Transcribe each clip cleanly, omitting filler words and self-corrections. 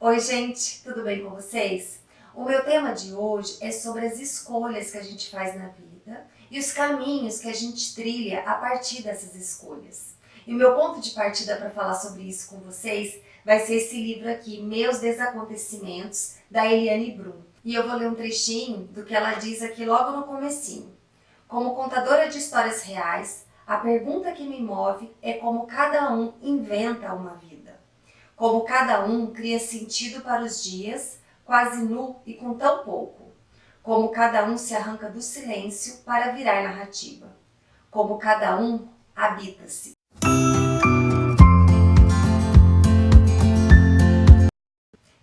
Oi gente, tudo bem com vocês? O meu tema de hoje é sobre as escolhas que a gente faz na vida e os caminhos que a gente trilha a partir dessas escolhas. E o meu ponto de partida para falar sobre isso com vocês vai ser esse livro aqui, Meus Desacontecimentos, da Eliane Brum. E eu vou ler um trechinho do que ela diz aqui logo no comecinho. Como contadora de histórias reais, a pergunta que me move é como cada um inventa uma vida. Como cada um cria sentido para os dias, quase nu e com tão pouco. Como cada um se arranca do silêncio para virar narrativa. Como cada um habita-se.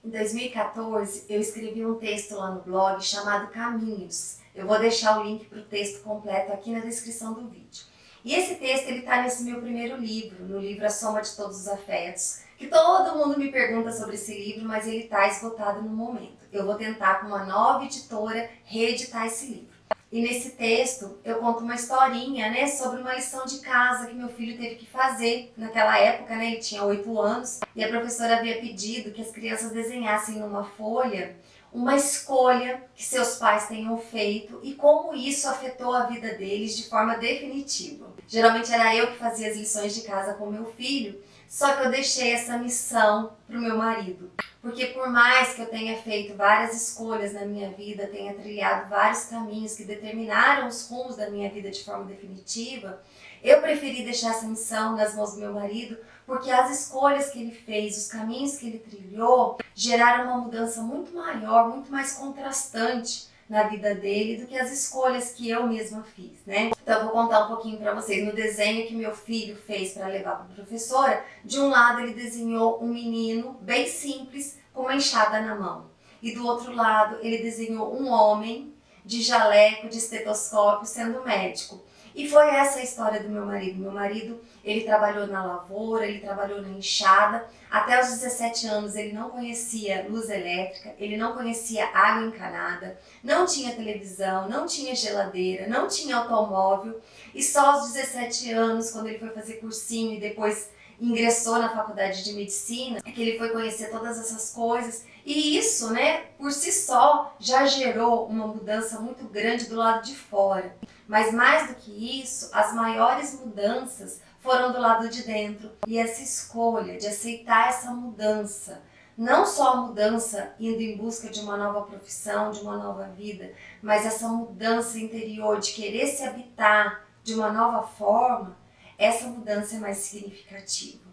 Em 2014, eu escrevi um texto lá no blog chamado Caminhos. Eu vou deixar o link para o texto completo aqui na descrição do vídeo. E esse texto está nesse meu primeiro livro, no livro A Soma de Todos os Afetos, que todo mundo me pergunta sobre esse livro, mas ele está esgotado no momento. Eu vou tentar com uma nova editora reeditar esse livro. E nesse texto eu conto uma historinha, né, sobre uma lição de casa que meu filho teve que fazer naquela época, né, ele tinha 8 anos, e a professora havia pedido que as crianças desenhassem numa folha uma escolha que seus pais tenham feito e como isso afetou a vida deles de forma definitiva. Geralmente era eu que fazia as lições de casa com meu filho, só que eu deixei essa missão para o meu marido. Porque por mais que eu tenha feito várias escolhas na minha vida, tenha trilhado vários caminhos que determinaram os rumos da minha vida de forma definitiva, eu preferi deixar essa missão nas mãos do meu marido, porque as escolhas que ele fez, os caminhos que ele trilhou, geraram uma mudança muito maior, muito mais contrastante na vida dele do que as escolhas que eu mesma fiz, né? Então eu vou contar um pouquinho para vocês. No desenho que meu filho fez para levar para a professora, de um lado ele desenhou um menino bem simples com uma enxada na mão. E do outro lado ele desenhou um homem de jaleco, de estetoscópio, sendo médico. E foi essa a história do meu marido. Meu marido, ele trabalhou na lavoura, ele trabalhou na enxada. Até os 17 anos ele não conhecia luz elétrica, ele não conhecia água encanada, não tinha televisão, não tinha geladeira, não tinha automóvel. E só aos 17 anos, quando ele foi fazer cursinho e depois ingressou na faculdade de medicina, é que ele foi conhecer todas essas coisas. E isso, né, por si só, já gerou uma mudança muito grande do lado de fora. Mas mais do que isso, as maiores mudanças foram do lado de dentro. E essa escolha de aceitar essa mudança, não só a mudança indo em busca de uma nova profissão, de uma nova vida, mas essa mudança interior de querer se habitar de uma nova forma, essa mudança é mais significativa.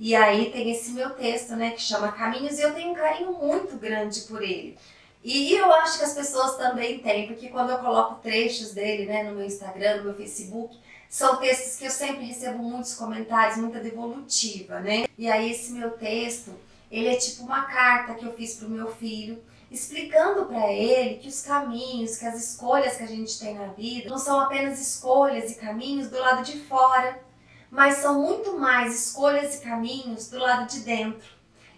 E aí tem esse meu texto, né, que chama Caminhos, e eu tenho um carinho muito grande por ele. E eu acho que as pessoas também têm, porque quando eu coloco trechos dele, né, no meu Instagram, no meu Facebook, são textos que eu sempre recebo muitos comentários, muita devolutiva, né? E aí esse meu texto, ele é tipo uma carta que eu fiz pro meu filho, explicando para ele que os caminhos, que as escolhas que a gente tem na vida não são apenas escolhas e caminhos do lado de fora, mas são muito mais escolhas e caminhos do lado de dentro.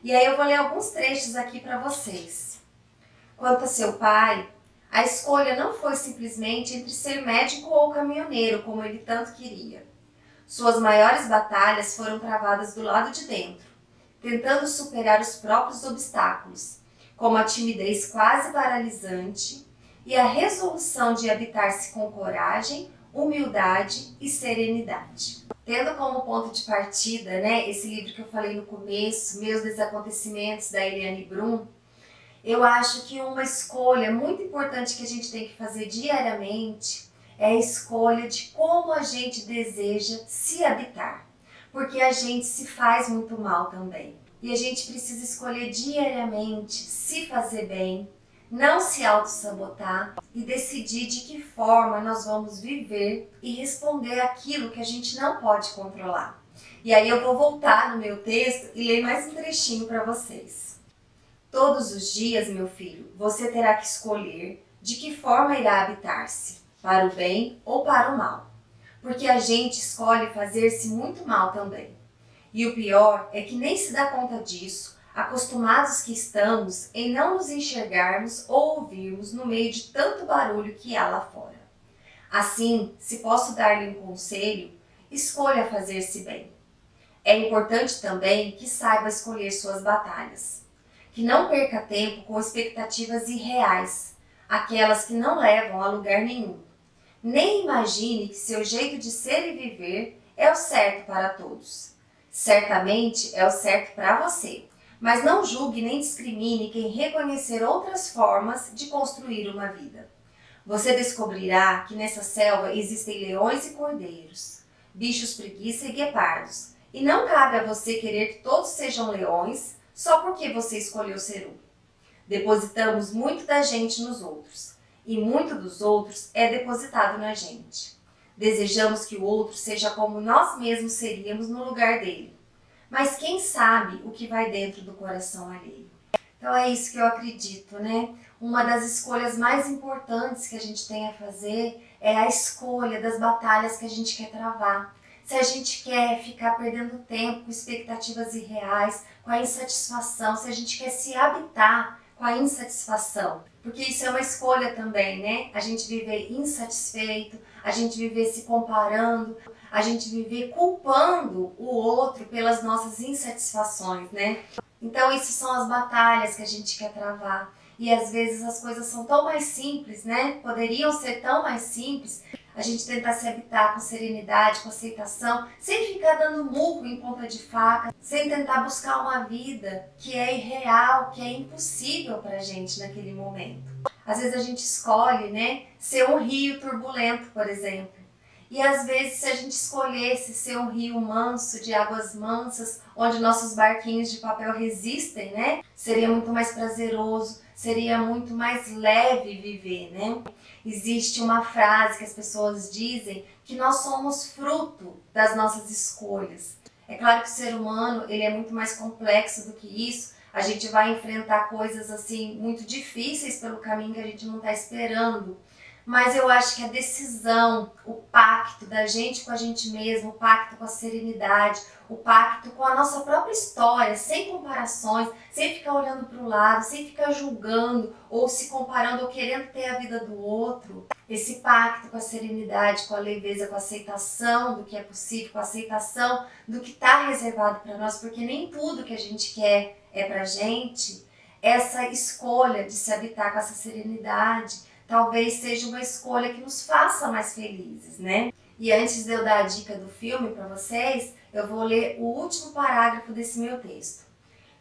E aí eu vou ler alguns trechos aqui para vocês. Quanto a seu pai, a escolha não foi simplesmente entre ser médico ou caminhoneiro, como ele tanto queria. Suas maiores batalhas foram travadas do lado de dentro, tentando superar os próprios obstáculos, como a timidez quase paralisante e a resolução de habitar-se com coragem, humildade e serenidade. Tendo como ponto de partida, né, esse livro que eu falei no começo, Meus Desacontecimentos, da Eliane Brum, eu acho que uma escolha muito importante que a gente tem que fazer diariamente é a escolha de como a gente deseja se habitar. Porque a gente se faz muito mal também. E a gente precisa escolher diariamente se fazer bem, não se auto-sabotar e decidir de que forma nós vamos viver e responder aquilo que a gente não pode controlar. E aí eu vou voltar no meu texto e ler mais um trechinho para vocês. Todos os dias, meu filho, você terá que escolher de que forma irá habitar-se, para o bem ou para o mal. Porque a gente escolhe fazer-se muito mal também. E o pior é que nem se dá conta disso, acostumados que estamos em não nos enxergarmos ou ouvirmos no meio de tanto barulho que há lá fora. Assim, se posso dar-lhe um conselho, escolha fazer-se bem. É importante também que saiba escolher suas batalhas. que não perca tempo com expectativas irreais, aquelas que não levam a lugar nenhum. Nem imagine que seu jeito de ser e viver é o certo para todos. Certamente é o certo para você, mas não julgue nem discrimine quem reconhecer outras formas de construir uma vida. Você descobrirá que nessa selva existem leões e cordeiros, bichos preguiça e guepardos, e não cabe a você querer que todos sejam leões só porque você escolheu ser um. Depositamos muito da gente nos outros, e muito dos outros é depositado na gente. Desejamos que o outro seja como nós mesmos seríamos no lugar dele. Mas quem sabe o que vai dentro do coração alheio? Então é isso que eu acredito, né? Uma das escolhas mais importantes que a gente tem a fazer é a escolha das batalhas que a gente quer travar. Se a gente quer ficar perdendo tempo com expectativas irreais, com a insatisfação, se a gente quer se habitar com a insatisfação, porque isso é uma escolha também, né? A gente viver insatisfeito, a gente viver se comparando, a gente viver culpando o outro pelas nossas insatisfações, né? Então isso são as batalhas que a gente quer travar. E às vezes as coisas são tão mais simples, né? Poderiam ser tão mais simples. A gente tentar se habitar com serenidade, com aceitação, sem ficar dando murro em ponta de faca, sem tentar buscar uma vida que é irreal, que é impossível pra gente naquele momento. Às vezes a gente escolhe, né, ser um rio turbulento, por exemplo. E às vezes se a gente escolhesse ser um rio manso, de águas mansas, onde nossos barquinhos de papel resistem, né, seria muito mais prazeroso, seria muito mais leve viver, né? Existe uma frase que as pessoas dizem que nós somos fruto das nossas escolhas. É claro que o ser humano ele é muito mais complexo do que isso. A gente vai enfrentar coisas assim muito difíceis pelo caminho que a gente não está esperando. Mas eu acho que a decisão, o pacto da gente com a gente mesmo, o pacto com a serenidade, o pacto com a nossa própria história, sem comparações, sem ficar olhando para o lado, sem ficar julgando ou se comparando ou querendo ter a vida do outro. Esse pacto com a serenidade, com a leveza, com a aceitação do que é possível, com a aceitação do que está reservado para nós, porque nem tudo que a gente quer é para a gente. Essa escolha de se habitar com essa serenidade, talvez seja uma escolha que nos faça mais felizes, né? E antes de eu dar a dica do filme para vocês, eu vou ler o último parágrafo desse meu texto.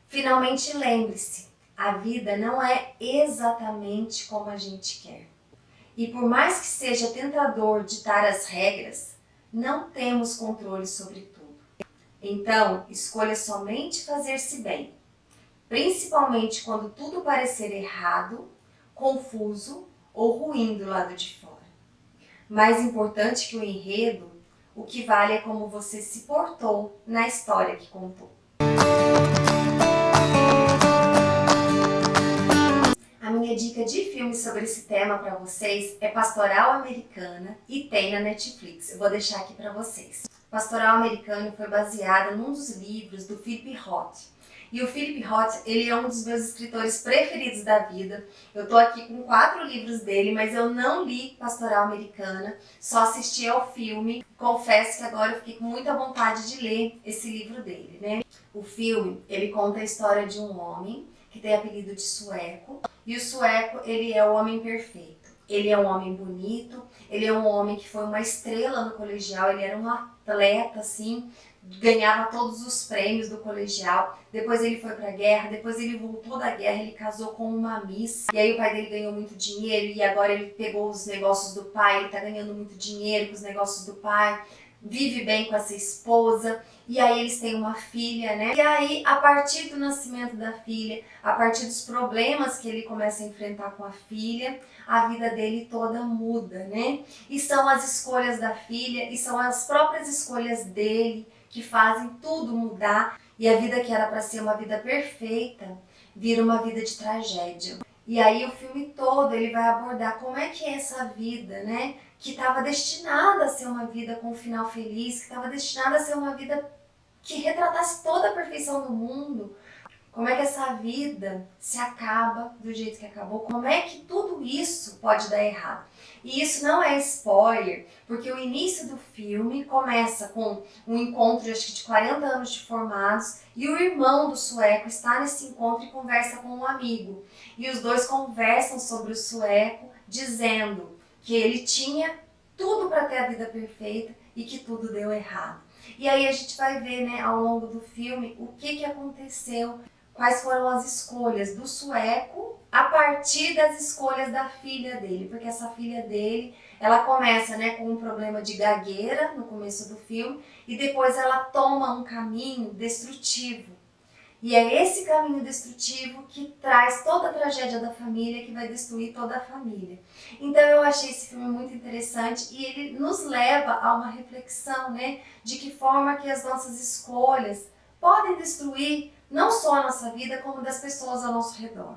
Finalmente lembre-se, a vida não é exatamente como a gente quer. E por mais que seja tentador ditar as regras, não temos controle sobre tudo. Então, escolha somente fazer-se bem, principalmente quando tudo parecer errado, confuso ou ruim do lado de fora. Mais importante que o enredo, o que vale é como você se portou na história que contou. A minha dica de filme sobre esse tema para vocês é Pastoral Americana e tem na Netflix. Eu vou deixar aqui para vocês. Pastoral Americana foi baseada num dos livros do Philip Roth. E o Philip Roth, ele é um dos meus escritores preferidos da vida. Eu tô aqui com 4 livros dele, mas eu não li Pastoral Americana, só assisti ao filme. Confesso que agora eu fiquei com muita vontade de ler esse livro dele, né? O filme, ele conta a história de um homem que tem apelido de Sueco. E o Sueco, ele é o homem perfeito. Ele é um homem bonito, ele é um homem que foi uma estrela no colegial, ele era um atleta, assim, ganhava todos os prêmios do colegial. Depois ele foi pra guerra, depois ele voltou da guerra, ele casou com uma miss. E aí o pai dele ganhou muito dinheiro e agora ele pegou os negócios do pai, ele tá ganhando muito dinheiro com os negócios do pai. Vive bem com essa esposa, e aí eles têm uma filha, né? E aí, a partir do nascimento da filha, a partir dos problemas que ele começa a enfrentar com a filha, a vida dele toda muda, né? E são as escolhas da filha, e são as próprias escolhas dele que fazem tudo mudar, e a vida que era para ser uma vida perfeita, vira uma vida de tragédia. E aí o filme todo ele vai abordar como é que é essa vida, né? Que estava destinada a ser uma vida com um final feliz, que estava destinada a ser uma vida que retratasse toda a perfeição do mundo. como é que essa vida se acaba do jeito que acabou, como é que tudo isso pode dar errado. E isso não é spoiler, porque o início do filme começa com um encontro acho que de 40 anos de formados e o irmão do sueco está nesse encontro e conversa com um amigo. E os dois conversam sobre o sueco, dizendo que ele tinha tudo para ter a vida perfeita e que tudo deu errado. E aí a gente vai ver, né, ao longo do filme o que aconteceu, quais foram as escolhas do sueco a partir das escolhas da filha dele, porque essa filha dele, ela começa, né, com um problema de gagueira no começo do filme e depois ela toma um caminho destrutivo. E é esse caminho destrutivo que traz toda a tragédia da família, que vai destruir toda a família. Então eu achei esse filme muito interessante e ele nos leva a uma reflexão, né, de que forma que as nossas escolhas podem destruir não só a nossa vida, como das pessoas ao nosso redor.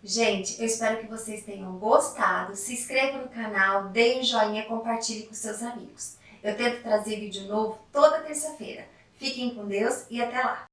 Gente, eu espero que vocês tenham gostado. Se inscreva no canal, dê um joinha, compartilhe com seus amigos. Eu tento trazer vídeo novo toda terça-feira. Fiquem com Deus e até lá!